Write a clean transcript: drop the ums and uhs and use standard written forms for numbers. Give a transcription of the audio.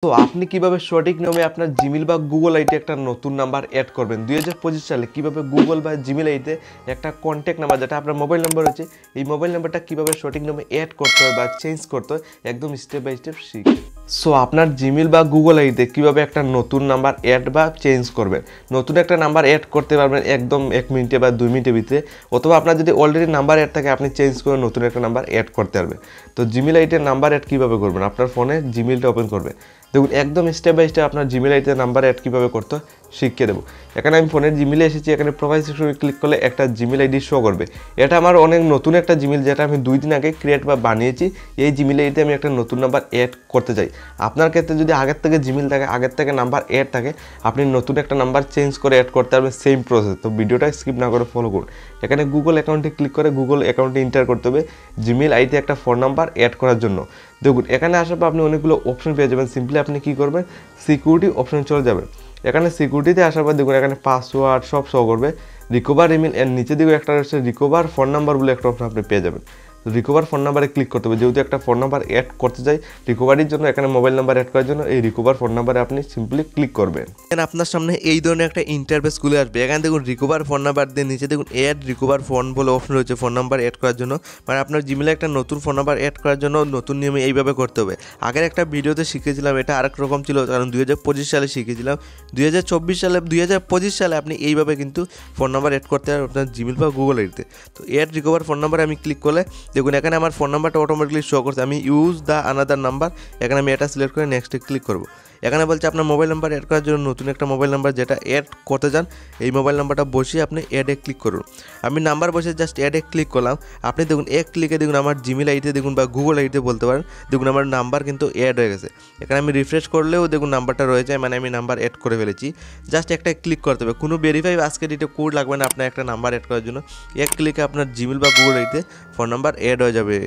তো আপনি কিভাবে সঠিক নিয়মে আপনার জিমেইল বা গুগল আইডি একটা নতুন নাম্বার অ্যাড করবেন 2025 সালে কিভাবে গুগল বা জিমেইল আইডিতে একটা কন্ট্যাক্ট নাম্বার যেটা আপনার মোবাইল নাম্বার হচ্ছে এই মোবাইল নাম্বারটা কিভাবে সঠিক নিয়মে অ্যাড করতে হয় বা চেঞ্জ করতে হয় একদম স্টেপ বাই স্টেপ শিখবেন। সো আপনার জিমেইল বা গুগল আইডিতে কিভাবে একটা নতুন নাম্বার অ্যাড বা চেঞ্জ করবেন, নতুন একটা নাম্বার অ্যাড করতে পারবেন একদম 1 মিনিটে বা 2 মিনিটের ভিতরে, অথবা আপনার যদি অলরেডি নাম্বার অ্যাড থাকে আপনি চেঞ্জ করে নতুন একটা নাম্বার অ্যাড করতে পারবেন। তো জিমেইল আইডিতে নাম্বার অ্যাড কীভাবে করবেন, আপনার ফোনে জিমেইলটা ওপেন করবেন, দেখুন একদম স্টেপ বাই স্টেপ আপনার জিমেইল আইডিতে নাম্বার অ্যাড কীভাবে করতে শিখিয়ে দেবো। এখানে আমি ফোনের জিমেইলে এসেছি, এখানে প্রোফাইল সেকশনে ক্লিক করলে একটা জিমেইল আইডি শো করবে। এটা আমার অনেক নতুন একটা জিমেইল যেটা আমি 2 দিন আগে ক্রিয়েট বা বানিয়েছি। এই জিমেইল আইডিতে আমি একটা নতুন নাম্বার অ্যাড করতে চাই। আপনার ক্ষেত্রে যদি আগের থেকে জিমেইল থাকে, আগের থেকে নাম্বার অ্যাড থাকে, আপনি নতুন একটা নাম্বার চেঞ্জ করে অ্যাড করতে পারবেন সেম প্রসেস। তো ভিডিওটা স্কিপ না করে ফলো করুন। এখানে গুগল অ্যাকাউন্টে ক্লিক করে গুগল অ্যাকাউন্টে এন্টার করতে হবে জিমেইল আইডিতে একটা ফোন নাম্বার অ্যাড করার জন্য। দেখুন এখানে আসার পর আপনি অনেকগুলো অপশন পেয়ে যাবেন। সিম্পলি আপনি কী করবেন, সিকিউরিটি অপশন চলে যাবেন। এখানে সিকিউরিটিতে আসার পর দেখুন এখানে পাসওয়ার্ড সব শো করবে। রিকভার ইমেল এর নিচে দিকে একটা হচ্ছে রিকভার ফোন নাম্বার বলে একটা অপশন আপনি পেয়ে যাবেন। রিকভার ফোন নাম্বারে ক্লিক করতে হবে, যেহেতু একটা ফোন নাম্বার অ্যাড করতে চাই রিকভারির জন্য, এখানে মোবাইল নাম্বার অ্যাড করার জন্য এই রিকভার ফোন নাম্বারে আপনি সিম্পলি ক্লিক করবেন। এখানে আপনার সামনে এই ধরনের একটা ইন্টারফেস খুলে আসবে। এখানে দেখুন রিকভার ফোন নাম্বার দিয়ে নিচে দেখুন অ্যাড রিকভার ফোন বলে অপশন রয়েছে ফোন নাম্বার অ্যাড করার জন্য। মানে আপনার জিমেইলে একটা নতুন ফোন নাম্বার অ্যাড করার জন্য নতুন নিয়মে এইভাবে করতে হবে। আগের একটা ভিডিওতে শিখেছিলাম, এটা আরেক রকম ছিল, কারণ 2025 সালে শিখেছিলাম। 2025 সালে আপনি এইভাবে কিন্তু ফোন নাম্বার অ্যাড করতে পারেন আপনার জিমেইল বা গুগল আইডিতে। তো অ্যাড রিকভার ফোন নাম্বারে আমি ক্লিক করলে দেখুন এখানে আমার ফোন নাম্বারটা অটোমেটিকলি শো করছে। আমি ইউজ দ্য আনাদার নাম্বার, এখানে আমি এটা সিলেক্ট করে নেক্সটে ক্লিক করব। এখানে বলছে আপনার মোবাইল নাম্বার অ্যাড করার জন্য নতুন একটা মোবাইল নাম্বার যেটা অ্যাড করতে চান, এই মোবাইল নাম্বারটা বসিয়ে আপনি অ্যাডে ক্লিক করুন। আমি নাম্বার বসে জাস্ট অ্যাডে ক্লিক করলাম। আপনি দেখুন এক ক্লিকে দেখুন আমার জিমেইল আইডিতে দেখুন বা গুগল আইডিতে বলতে পারেন, দেখুন আমার নাম্বার কিন্তু অ্যাড হয়ে গেছে। এখানে আমি রিফ্রেশ করলেও দেখুন নাম্বারটা রয়েছে, মানে আমি নাম্বার অ্যাড করে ফেলেছি। জাস্ট একটা ক্লিক করতে হবে, কোনো ভেরিফাই আজকে ডেটে কোড লাগবে না আপনার একটা নাম্বার অ্যাড করার জন্য। এক ক্লিকে আপনার জিমেইল বা গুগল আইডিতে ফোন নাম্বার অ্যাড হয়ে যাবে।